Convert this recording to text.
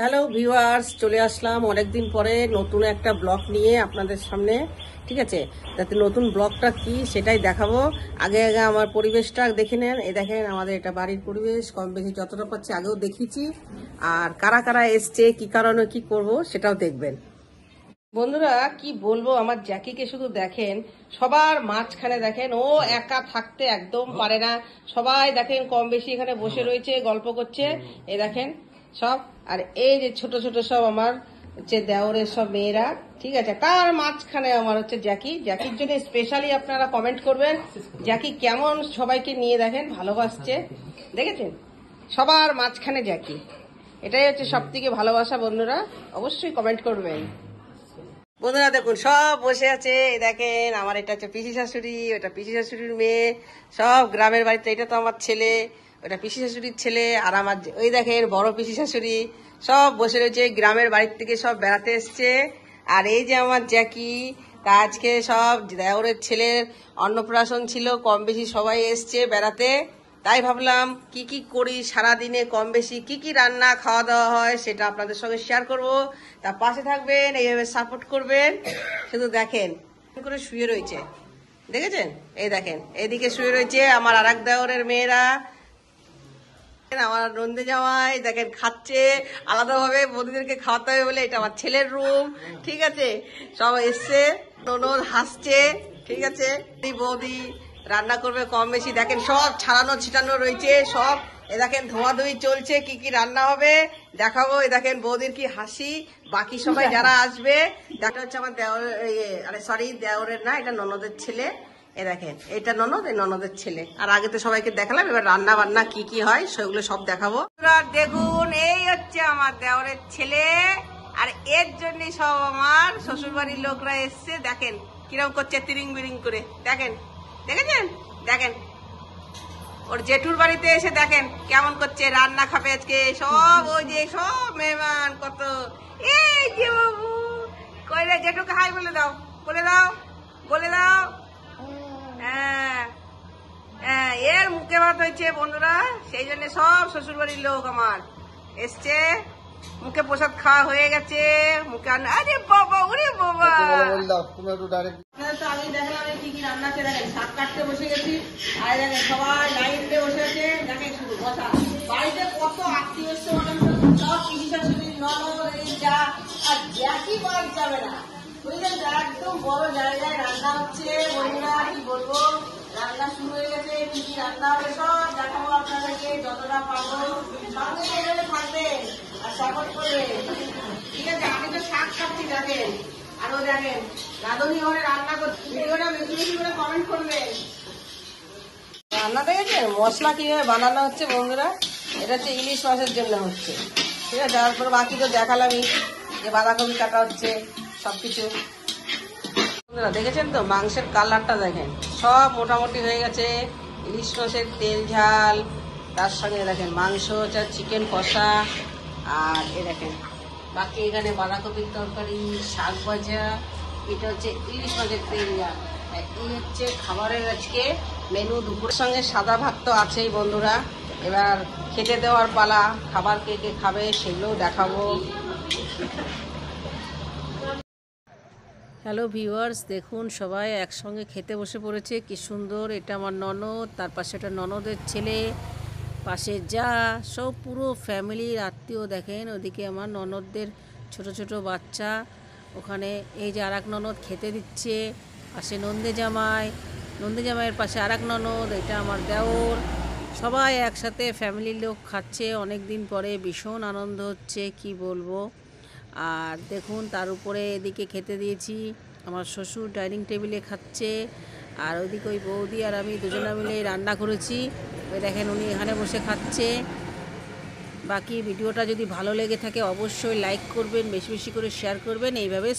Hello viewers, চলে আসলাম অনেকদিন পরে নতুন একটা ব্লগ নিয়ে আপনাদের সামনে। ঠিক আছে, যাতে নতুন ব্লগটা কি সেটাই দেখাবো। আগে আগে আমার পরিবেশটা দেখে নেন। এই দেখেন আমাদের এটা বাড়ির পরিবেশ, কম বেশি যতটা পাচ্ছি আগেও দেখিয়েছি। আর কারা কারা এসছে, কি কারণে কি করব সেটাও দেখবেন। বন্ধুরা কি বলবো, আমার জ্যাকিকে শুধু দেখেন, সবার মাঝখানে দেখেন, ও একা থাকতে একদম পারে না। সবাই দেখেন কম বেশি এখানে বসে রয়েছে, গল্প করছে। এই দেখেন সব, আর এই যে ছোট ছোট সব আমার হচ্ছে দেওরের সব মেয়েরা। ঠিক আছে, তার মাঝখানে আমার হচ্ছে জ্যাকি। জ্যাকির জন্য স্পেশালি আপনারা কমেন্ট করবেন, জ্যাকি কেমন সবাইকে নিয়ে দেখেন ভালোবাসছে। দেখেছেন, সবার মাঝখানে জ্যাকি, এটাই হচ্ছে সব থেকে ভালোবাসা। বন্ধুরা অবশ্যই কমেন্ট করবেন। বন্ধুরা দেখুন সব বসে আছে। দেখেন আমার এটা হচ্ছে পিসি শাশুড়ি, ওটা পিসি শাশুড়ির মেয়ে, সব গ্রামের বাড়িতে। এটা তো আমার ছেলে, ওটা পিসি শাশুড়ির ছেলে। আর আমার ওই দেখেন বড় পিসি শাশুড়ি, সব বসে রয়েছে। গ্রামের বাড়ির থেকে সব বেড়াতে এসছে। আর এই যে আমার জ্যাকি, তা আজকে সব দেওরের ছেলের অন্নপ্রাশন ছিল, কম বেশি সবাই এসছে বেড়াতে। তাই ভাবলাম কি কি করি সারাদিনে, কম বেশি কি কি রান্না খাওয়া দাওয়া হয় সেটা আপনাদের সঙ্গে শেয়ার করব। তা পাশে থাকবেন, এইভাবে সাপোর্ট করবেন। শুধু দেখেন করে শুয়ে রয়েছে, দেখেছেন? এই দেখেন এদিকে শুয়ে রয়েছে আমার আর এক দেওরের মেয়েরা। আমার নন্দে জামাই দেখেন খাচ্ছে আলাদাভাবে, বৌদিদেরকে খাওয়াতে হবে বলে। এটা আমার ছেলের রুম। ঠিক আছে, সব এসছে, ননদ হাসছে। ঠিক আছে, বৌদি রান্না করবে কম বেশি। দেখেন সব ছাড়ানো ছিটানো রয়েছে সব। এ দেখেন ধোয়াধুয়ি চলছে, কি কি রান্না হবে দেখাবো। এ দেখেন বৌদির কি হাসি। বাকি সবাই যারা আসবে, দেখা হচ্ছে আমার দেওরের, আরে সরি দেওরের না, এটা ননদের ছেলে। এ দেখেন এটা ননদ, এই ননদের ছেলে। আর আগে তো সবাইকে দেখালাম, এবার রান্না বান্না কি কি হয় সেগুলো সব দেখাবো। দেখুন এই হচ্ছে আমার দেওরের ছেলে, আর এর জন্য সব আমার শ্বশুর বাড়ির লোকরা এসছে। দেখেন কিরকম করছে তিরিং বিরিং করে। দেখেন, দেখেছেন? দেখেন ওর জেঠুর বাড়িতে এসে দেখেন কেমন করছে, রান্না খাবে আজকে সব। ওই যে সব মেহমান কত, এই যে বাবু কইলে জেঠুকে হাই বলে দাও, বলে দাও, বলে দাও। হ্যাঁ হ্যাঁ, এর মুখে ভাত হয়েছে বন্ধুরা, সেই জন্য সব শ্বশুর বাড়ির লোক আমার এসছে। মুখে প্রসাদ খাওয়া হয়ে গেছে, মুখে আরে বাবা, ওরে বাবা। আমি দেখলাম কি কি রান্না আছে। দেখেন শাক কাটতে বসে গেছি, আর দেখেন সবাই লাইন দিয়ে বসে আছে। দেখেন শুধু বসা, বাড়িতে কত আত্মীয় এসছে, সব পিসি শাশুড়ির ননদ, এই যা। আর জ্যাকি বাদ যাবে না, বুঝলেন? একদম বড় জায়গায় রান্না হচ্ছে। বন্ধুরা কি বলবো, রান্না শুরু হয়ে গেছে। কি কি রান্না হবে সব দেখাবো আপনাদেরকে, যতটা পারবো। সঙ্গে থাকবেন আর সাপোর্ট করবেন। ঠিক আছে, আমি তো শাক খাচ্ছি দেখেন, আরো দেখেন রাঁধুনি ঘরে রান্না করছি। ভিডিওটা বেশি বেশি করে কমেন্ট করবেন। রান্না দেখেছেন মশলা কিভাবে বানানো হচ্ছে বন্ধুরা? এটা হচ্ছে ইলিশ মাছের জন্য হচ্ছে। ঠিক আছে, তারপরে বাকি তো দেখালামই, যে বাঁধাকপি কাটা হচ্ছে সবকিছু। বন্ধুরা দেখেছেন তো মাংসের কালারটা দেখেন, সব মোটামুটি হয়ে গেছে। ইলিশ মাছের তেল ঝাল, তার সঙ্গে দেখেন মাংস হচ্ছে, চিকেন কষা। আর এ দেখেন বাকি এখানে বাঁধাকপির তরকারি, শাক ভাজা। এটা হচ্ছে ইলিশ মাছের তেল ঝাল। এই হচ্ছে খাবারের আজকে মেনু। দুপুরের সঙ্গে সাদা ভাত তো আছেই বন্ধুরা। এবার খেতে দেওয়ার পালা, খাবার কে কে খাবে সেগুলোও দেখাবো। হ্যালো ভিউয়ার্স, দেখুন সবাই একসঙ্গে খেতে বসে পড়েছে, কি সুন্দর। এটা আমার ননদ, তার পাশে একটা ননদের ছেলে, পাশে যা, সব পুরো ফ্যামিলির আত্মীয়। দেখেন ওদিকে আমার ননদদের ছোট ছোট বাচ্চা, ওখানে এই যে আর এক ননদ খেতে দিচ্ছে। পাশে নন্দে জামাই, নন্দে জামাইয়ের পাশে আর এক ননদ, এটা আমার দেওর। সবাই একসাথে ফ্যামিলির লোক খাচ্ছে অনেক দিন পরে, ভীষণ আনন্দ হচ্ছে কি বলবো। আর দেখুন তার উপরে এদিকে খেতে দিয়েছি, আমার শ্বশুর ডাইনিং টেবিলে খাচ্ছে। আর ওইদিকে ওই বৌদি আর আমি দুজনে মিলে রান্না করেছি। ওই দেখেন উনি এখানে বসে খাচ্ছে। বাকি ভিডিওটা যদি ভালো লেগে থাকে অবশ্যই লাইক করবেন, বেশি বেশি করে শেয়ার করবেন। এইভাবে